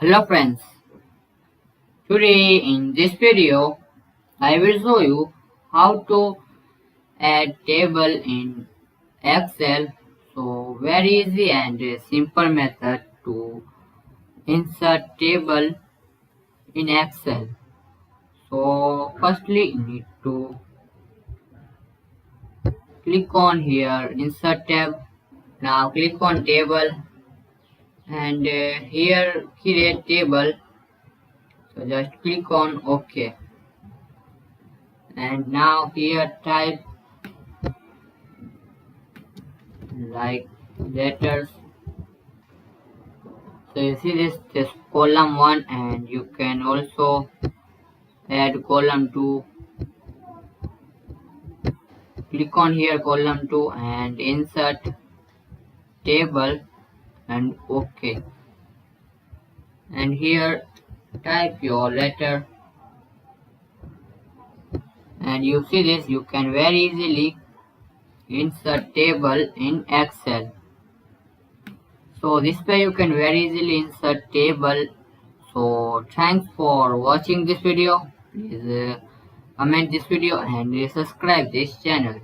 Hello friends, today in this video I will show you how to add table in Excel. So very easy and simple method to insert table in Excel. So firstly you need to click on here insert tab. Now click on table and here create table. So just click on OK and now here type like letters. So you see this column 1 and you can also add column 2. Click on here column 2 and insert table and OK. And here type your letter and you see this, you can very easily insert table in Excel. So this way you can very easily insert table. So thanks for watching this video. Please comment this video and subscribe this channel.